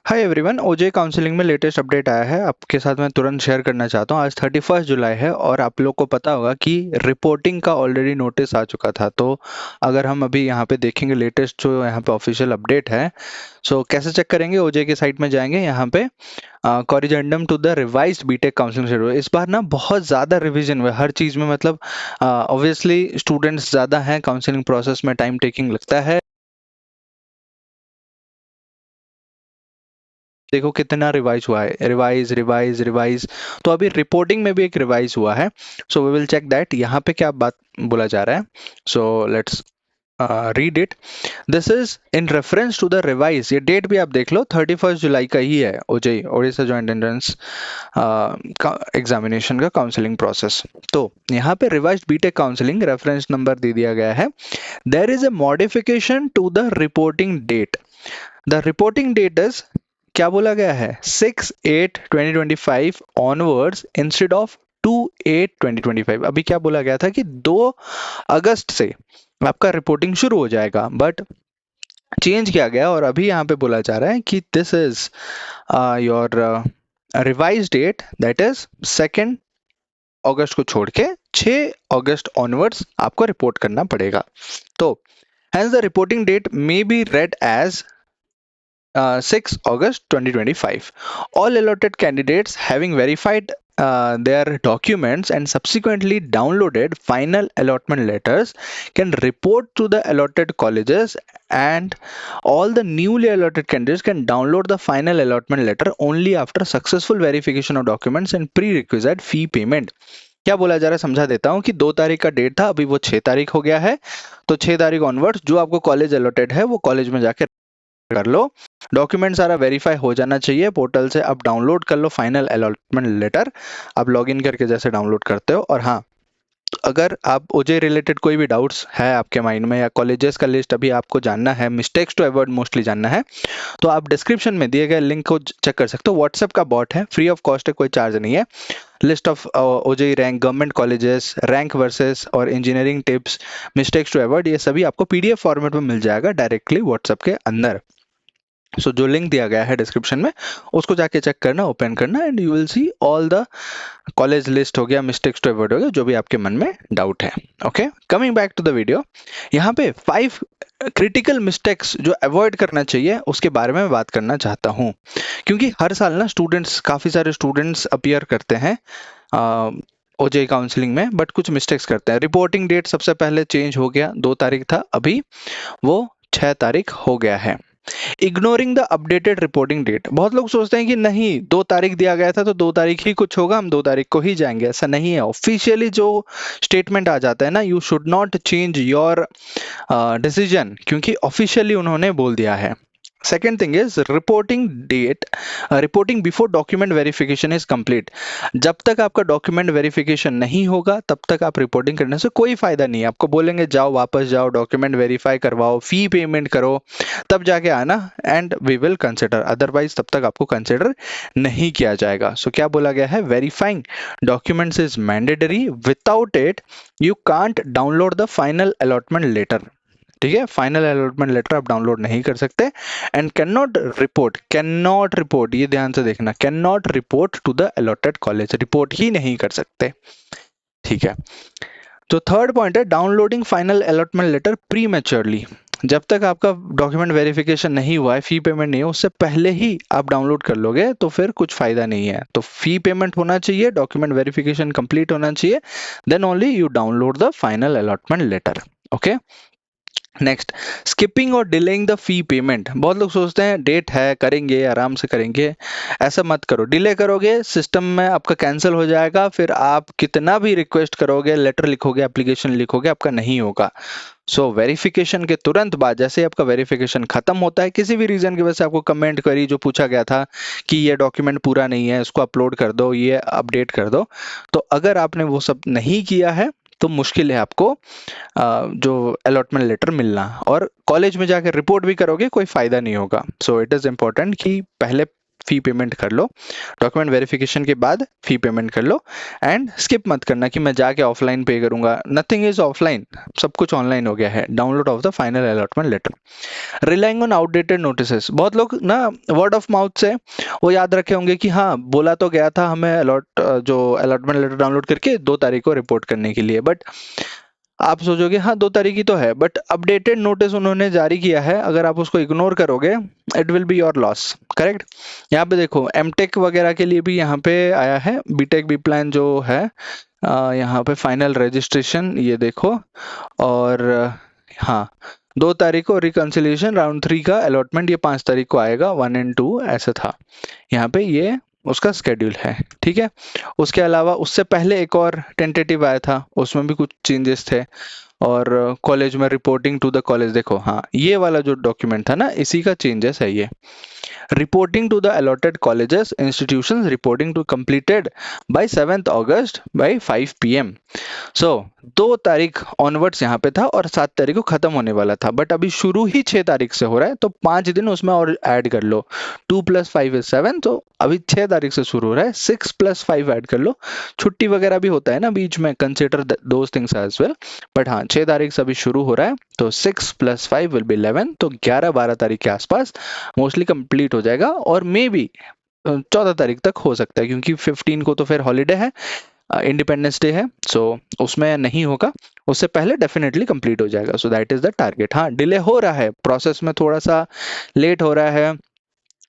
Hi everyone, ओजे counselling में latest update आया है। आपके साथ मैं तुरंत शेयर करना चाहता हूँ। आज 31 जुलाई है और आप लोग को पता होगा कि रिपोर्टिंग का ऑलरेडी नोटिस आ चुका था। तो अगर हम अभी यहाँ पे देखेंगे लेटेस्ट जो यहाँ पे ऑफिशियल अपडेट है, सो कैसे चेक करेंगे? ओजे के साइट में जाएंगे, यहाँ पे corrigendum to the revised BTech counselling schedule. इस बार ना बहुत ज़्यादा रिवीजन हुआ है हर चीज़ में। मतलब ऑब्वियसली स्टूडेंट्स ज़्यादा हैं, काउंसलिंग प्रोसेस में टाइम टेकिंग लगता है। देखो कितना रिवाइज हुआ है, रिवाइज रिवाइज रिवाइज। तो अभी रिपोर्टिंग में भी एक रिवाइज हुआ है। So we will check that यहाँ पे क्या बात बोला जा रहा है। So let's read it. This is in reference to the revise. ये डेट भी आप देख लो, 31 जुलाई का ही है OJEE, Odisha joint entrance examination का काउंसलिंग प्रोसेस। तो यहाँ पे revise BTech counselling reference number दे दिया गया है। There is a modification to the reporting date. The reporting date is, क्या बोला गया है, 6/8/2025 ऑनवर्ड्स इंस्टेड ऑफ 2/8/2025। अभी क्या बोला गया था कि 2 अगस्त से आपका रिपोर्टिंग शुरू हो जाएगा, बट चेंज किया गया और अभी यहाँ पे बोला जा रहा है कि this is your revise date, that is 2 अगस्त को छोड़ के 6 अगस्त ऑनवर्ड्स आपको रिपोर्ट करना पड़ेगा। तो hence the reporting date may be read as 6 August 2025. All allotted candidates having verified their documents and subsequently downloaded final allotment letters can report to the allotted colleges, and all the newly allotted candidates can download the final allotment letter only after successful verification of documents and prerequisite fee payment. क्या बोला जा रहा है समझा देता हूँ कि 2 तारीख का डेट था, अभी वो 6 तारीख हो गया है। तो 6 तारीख ऑनवर्ड्स जो आपको कॉलेज अलॉटेड है वो कॉलेज में जाके कर लो। डॉक्यूमेंट सारा वेरीफाई हो जाना चाहिए, पोर्टल से आप डाउनलोड कर लो फाइनल अलॉटमेंट लेटर। आप लॉगिन करके जैसे डाउनलोड करते हो। और हाँ, अगर आप ओजे रिलेटेड कोई भी डाउट्स है आपके माइंड में, या कॉलेजेस का लिस्ट अभी आपको जानना है, मिस्टेक्स टू अवॉइड मोस्टली जानना है, तो आप डिस्क्रिप्शन में दिए गए लिंक को चेक कर सकते हो। व्हाट्सएप का बॉट है, फ्री ऑफ कॉस्ट है, कोई चार्ज नहीं है। List of OJEE rank, government colleges, rank versus और engineering tips, mistakes to avoid, ये सभी आपको पीडीएफ फॉर्मेट में मिल जाएगा डायरेक्टली व्हाट्सएप के अंदर। सो जो लिंक दिया गया है डिस्क्रिप्शन में, उसको जाके चेक करना, ओपन करना, and you will see all the college list हो गया, मिस्टेक्स टू अवॉइड हो गया, जो भी आपके मन में डाउट है। Okay, coming back to the video, यहाँ पे 5 क्रिटिकल मिस्टेक्स जो अवॉइड करना चाहिए उसके बारे में बात करना चाहता हूँ। क्योंकि हर साल ना स्टूडेंट्स, काफ़ी सारे स्टूडेंट्स अपीयर करते हैं ओजे काउंसलिंग में, बट कुछ मिस्टेक्स करते हैं। रिपोर्टिंग डेट सबसे पहले चेंज हो गया, 2 तारीख था, अभी वो 6 तारीख हो गया है। Ignoring the updated reporting date. बहुत लोग सोचते हैं कि नहीं, 2 तारीख दिया गया था तो 2 तारीख ही कुछ होगा, हम 2 तारीख को ही जाएंगे। ऐसा नहीं है। ऑफिशियली जो स्टेटमेंट आ जाता है ना, you should not change your decision, क्योंकि ऑफिशियली उन्होंने बोल दिया है। Second thing is reporting date, reporting before document verification is complete. जब तक आपका डॉक्यूमेंट वेरिफिकेशन नहीं होगा तब तक आप रिपोर्टिंग करने से कोई फायदा नहीं है। आपको बोलेंगे जाओ, वापस जाओ, डॉक्यूमेंट वेरीफाई करवाओ, फी पेमेंट करो, तब जाके आना, and we will consider. Otherwise तब तक आपको कंसिडर नहीं किया जाएगा। सो क्या बोला गया है, verifying documents is mandatory, without it you can't download the final allotment letter. ठीक है, फाइनल अलॉटमेंट लेटर आप डाउनलोड नहीं कर सकते। एंड कैन नॉट रिपोर्ट, ये ध्यान से देखना, can not report to the allotted college, report ही नहीं कर सकते। ठीक है, तो थर्ड पॉइंट है downloading final allotment letter prematurely. जब तक आपका डॉक्यूमेंट वेरिफिकेशन नहीं हुआ है, फी पेमेंट नहीं है, उससे पहले ही आप डाउनलोड कर लोगे तो फिर कुछ फायदा नहीं है। तो फी पेमेंट होना चाहिए, डॉक्यूमेंट वेरिफिकेशन कंप्लीट होना चाहिए, then only you download the final allotment letter. Okay, next, skipping और डिलेइंग द फी पेमेंट। बहुत लोग सोचते हैं डेट है, करेंगे, आराम से करेंगे। ऐसा मत करो, डिले करोगे सिस्टम में आपका कैंसिल हो जाएगा, फिर आप कितना भी रिक्वेस्ट करोगे, लेटर लिखोगे, एप्लीकेशन लिखोगे, आपका नहीं होगा। सो वेरिफिकेशन के तुरंत बाद, जैसे आपका वेरिफिकेशन खत्म होता है, किसी भी रीजन की वजह से आपको कमेंट करी, जो पूछा गया था कि ये डॉक्यूमेंट पूरा नहीं है, इसको अपलोड कर दो, ये अपडेट कर दो, तो अगर आपने वो सब नहीं किया है तो मुश्किल है आपको जो अलॉटमेंट लेटर मिलना, और कॉलेज में जाकर रिपोर्ट भी करोगे कोई फायदा नहीं होगा। सो इट इज इम्पोर्टेंट कि पहले फी पेमेंट कर लो, डॉक्यूमेंट वेरिफिकेशन के बाद फी पेमेंट कर लो, एंड स्किप मत करना कि मैं जाके ऑफलाइन पे करूंगा, नथिंग इज ऑफलाइन, सब कुछ ऑनलाइन हो गया है। Download of the final allotment letter. Relying on outdated notices, बहुत लोग ना वर्ड ऑफ माउथ से वो याद रखे होंगे कि हाँ बोला तो गया था हमें जो अलॉटमेंट लेटर डाउनलोड करके 2 तारीख को रिपोर्ट करने के लिए, बट आप सोचोगे हाँ 2 तारीख ही तो है, बट अपडेटेड नोटिस उन्होंने जारी किया है, अगर आप उसको इग्नोर करोगे it will be your loss. Correct. यहाँ पे देखो एमटेक वगैरह के लिए भी यहाँ पे आया है, बीटेक बी प्लान जो है, यहाँ पे फाइनल रजिस्ट्रेशन ये देखो, और हाँ 2 तारीख को रिकंसिलिएशन राउंड 3 का अलॉटमेंट, ये 5 तारीख को आएगा, 1 और 2 ऐसा था यहाँ पे, ये उसका स्केड्यूल है। ठीक है। उसके अलावा उससे पहले एक और टेंटेटिव आया था, उसमें भी कुछ चेंजेस थे, और कॉलेज में रिपोर्टिंग टू द कॉलेज, देखो हाँ ये वाला जो डॉक्यूमेंट था ना इसी का चेंजेस है ये। Reporting to the allotted colleges institutions reporting to completed by 7th August by 5 PM। So 2 तारीख ऑनवर्ड्स यहाँ पे था और 7 तारीख को खत्म होने वाला था, बट अभी शुरू ही 6 तारीख से हो रहा है, तो 5 दिन उसमें और ऐड कर लो, 2 + 5 = 7, तो अभी 6 तारीख से शुरू हो रहा है, 6 + 5 ऐड कर लो, छुट्टी वगैरह भी होता है ना बीच में, consider those things as well, but हाँ 6 तारीख से अभी शुरू हो रहा है, तो 6 + 5 विल बी 11, तो 11-12 तारीख के आसपास मोस्टली कंप्लीट हो जाएगा, और मे बी 14 तारीख तक हो सकता है, क्योंकि 15 को तो फिर हॉलीडे है, इंडिपेंडेंस डे है, सो उसमें नहीं होगा, उससे पहले डेफिनेटली कंप्लीट हो जाएगा। So that is the target. हाँ डिले हो रहा है, प्रोसेस में थोड़ा सा लेट हो रहा है,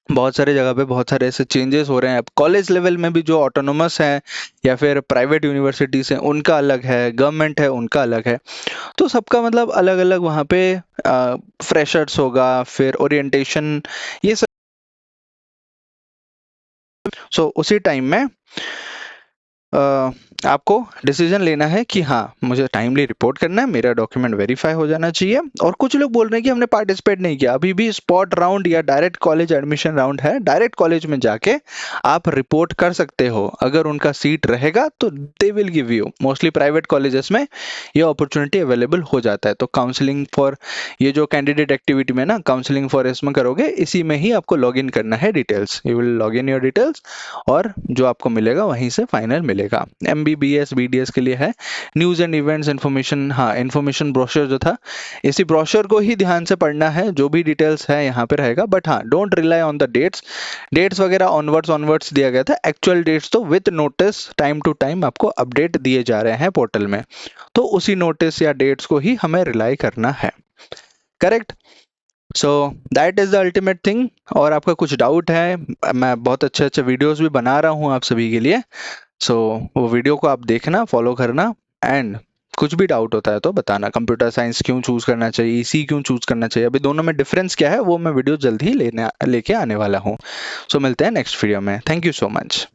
बहुत सारे जगह पे बहुत सारे ऐसे चेंजेस हो रहे हैं। अब कॉलेज लेवल में भी जो ऑटोनोमस है या फिर प्राइवेट यूनिवर्सिटीज हैं उनका अलग है, गवर्नमेंट है उनका अलग है, तो सबका मतलब अलग अलग वहाँ पे फ्रेशर्स होगा, फिर ओरिएंटेशन, ये सब। सो उसी टाइम में आपको डिसीजन लेना है कि हाँ मुझे टाइमली रिपोर्ट करना है, मेरा डॉक्यूमेंट वेरीफाई हो जाना चाहिए। और कुछ लोग बोल रहे हैं कि हमने पार्टिसिपेट नहीं किया, अभी भी स्पॉट राउंड या डायरेक्ट कॉलेज एडमिशन राउंड है, डायरेक्ट कॉलेज में जाके आप रिपोर्ट कर सकते हो, अगर उनका सीट रहेगा तो they will give you, mostly private colleges में ये अपॉर्चुनिटी अवेलेबल हो जाता है। तो काउंसलिंग फॉर ये जो कैंडिडेट एक्टिविटी में ना काउंसलिंग फॉर इसमें करोगे, इसी में ही आपको लॉग इन करना है details, you will log in your details, और जो आपको मिलेगा वहीं से फाइनल मिलेगा। MBBS BDS के लिए है न्यूज एंड इवेंट्स इन्फॉर्मेशन, हाँ इन्फॉर्मेशन ब्रोशर जो था, इसी ब्रोशर को ही ध्यान से पढ़ना है, जो भी डिटेल्स है यहाँ पे रहेगा, बट हाँ don't rely on the dates वगैरह ऑनवर्ड्स दिया गया था, एक्चुअल डेट्स तो with notice time to time आपको अपडेट दिए जा रहे हैं पोर्टल में, तो उसी नोटिस या डेट्स को ही हमें रिलाई करना है। Correct. So that is the ultimate thing. और आपका कुछ डाउट है, मैं बहुत अच्छे अच्छे वीडियोस भी बना रहा हूँ आप सभी के लिए, सो वो वीडियो को आप देखना, फॉलो करना, एंड कुछ भी डाउट होता है तो बताना। कंप्यूटर साइंस क्यों चूज करना चाहिए, इसी क्यों चूज करना चाहिए, अभी दोनों में डिफरेंस क्या है वो मैं वीडियो जल्द ही लेके आने वाला हूँ। सो मिलते हैं नेक्स्ट वीडियो में। Thank you so much.